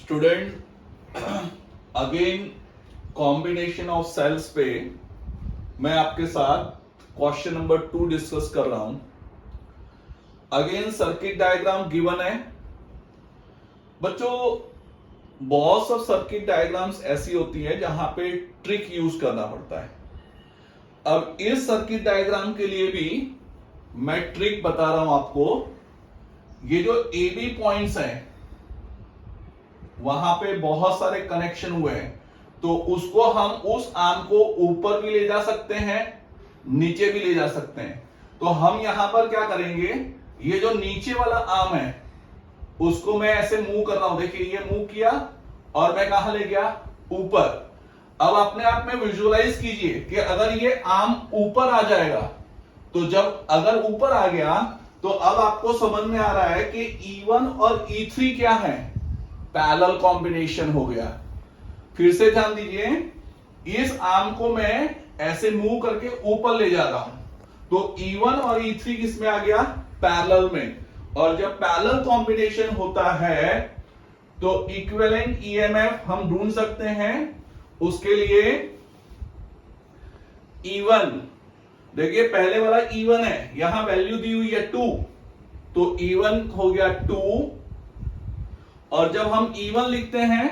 Student again combination of cells पे मैं आपके साथ क्वेश्चन नंबर 2 डिस्कस कर रहा हूं। अगेन सर्किट डायग्राम गिवन है बच्चों। बहुत सब सर्किट डायग्राम्स ऐसी होती है जहां पे ट्रिक यूज करना पड़ता है। अब इस सर्किट डायग्राम के लिए भी मैं ट्रिक बता रहा हूं आपको। ये जो ए बी पॉइंट्स हैं वहां पे बहुत सारे कनेक्शन हुए हैं, तो उसको हम उस आर्म को ऊपर भी ले जा सकते हैं, नीचे भी ले जा सकते हैं। तो हम यहां पर क्या करेंगे, ये जो नीचे वाला आर्म है उसको मैं ऐसे मूव कर रहा हूं। देखिए ये मूव किया और मैं कहां ले गया, ऊपर। अब अपने आप में विजुअलाइज कीजिए कि अगर ये आर्म ऊपर आ जाएगा, तो जब अगर ऊपर आ गया तो अब आपको समझ में आ रहा है कि E1 और E3 क्या है, पैरेलल कॉम्बिनेशन हो गया। फिर से ध्यान दीजिए, इस आर्म को मैं ऐसे मूव करके ऊपर ले जा रहा हूं, तो E1 और E3 किस में आ गया, पैरेलल में। और जब पैरेलल कॉम्बिनेशन होता है तो इक्विवेलेंट EMF हम ढूंढ सकते हैं। उसके लिए E1, देखिए पहले वाला E1 है, यहां वैल्यू दी हुई है 2, तो E1 हो गया 2। और जब हम E1 लिखते हैं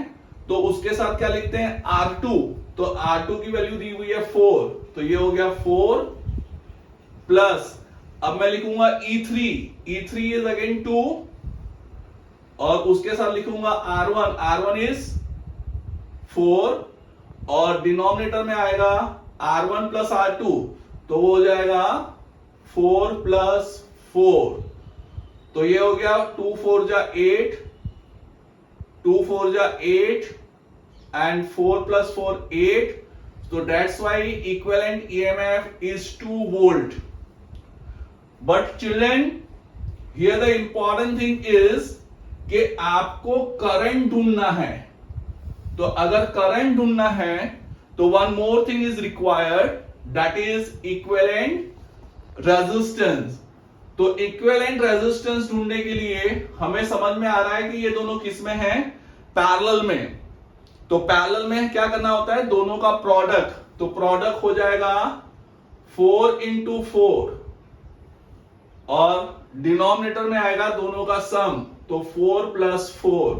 तो उसके साथ क्या लिखते हैं, R2, तो R2 की वैल्यू दी हुई है 4, तो ये हो गया 4 प्लस, अब मैं लिखूंगा E3, E3 इज अगेन 2 और उसके साथ लिखूंगा R1, R1 इज 4 और डिनोमिनेटर में आएगा R1 प्लस R2, तो वो हो जाएगा 4 प्लस 4, तो ये हो गया 2 4 जा 8, 2 4 जा 8 and 4 plus 4 8, so that's why equivalent EMF is 2 volt. But children, here the important thing is कि आपको करंट ढूंढना है। तो अगर करंट ढूंढना है तो one more thing is required, that is equivalent resistance। तो इक्विवेलेंट रेजिस्टेंस ढूंढने के लिए हमें समझ में आ रहा है कि ये दोनों किस में है, पैरेलल में। तो पैरेलल में क्या करना होता है, दोनों का प्रोडक्ट, तो प्रोडक्ट हो जाएगा 4 into 4 और डिनोमिनेटर में आएगा दोनों का सम, तो 4 plus 4,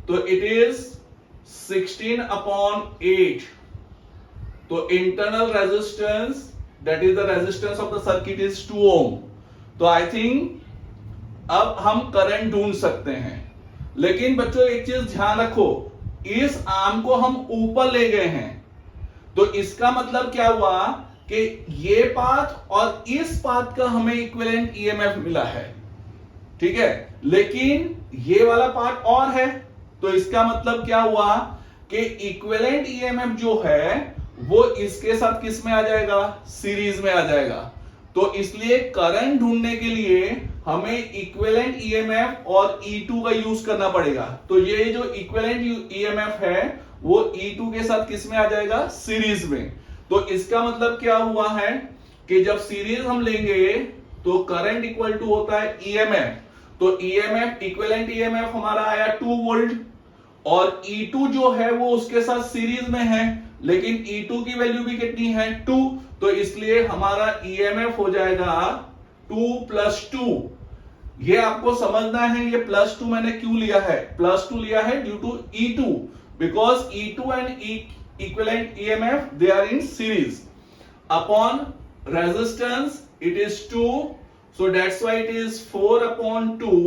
तो इट इज 16/8। तो internal resistance, that is the resistance of the circuit, is 2 ohm। तो आई थिंक अब हम करंट ढूंढ सकते हैं। लेकिन बच्चों एक चीज ध्यान रखो, इस आर्म को हम ऊपर ले गए हैं, तो इसका मतलब क्या हुआ कि ये पाथ और इस पाथ का हमें इक्विवेलेंट EMF मिला है, ठीक है। लेकिन ये वाला पार्ट और है, तो इसका मतलब क्या हुआ कि इक्विवेलेंट EMF जो है वो इसके साथ किस में आ जाएगा, सीरीज में आ जाएगा। तो इसलिए करंट ढूंढने के लिए हमें इक्विवेलेंट EMF और E2 का यूज करना पड़ेगा। तो ये जो इक्विवेलेंट EMF है वो E2 के साथ किस में आ जाएगा, सीरीज में। तो इसका मतलब क्या हुआ है कि जब सीरीज हम लेंगे तो करंट इक्वल टू होता है EMF। तो EMF, इक्विवेलेंट EMF हमारा आया 2 वोल्ट और E2 जो है वो उसके साथ सीरीज में है, लेकिन E2 की वैल्यू भी कितनी है, 2। तो इसलिए हमारा EMF हो जाएगा 2 plus 2। ये आपको समझना है, ये +2 मैंने क्यों लिया है, +2 लिया है due to E2, because E2 and equivalent EMF they are in series. Upon resistance it is 2, so that's why it is 4/2,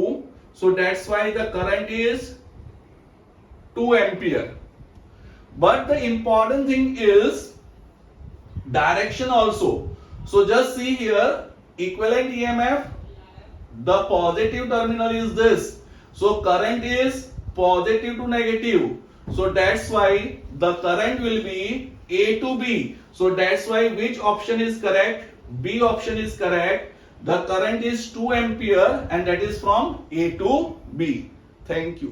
so that's why the current is 2 ampere. But the important thing is direction also. So just see here, equivalent EMF, the positive terminal is this, so current is positive to negative, so that's why the current will be A to B. So that's why which option is correct, B option is correct. The current is 2 ampere and that is from A to B. Thank you.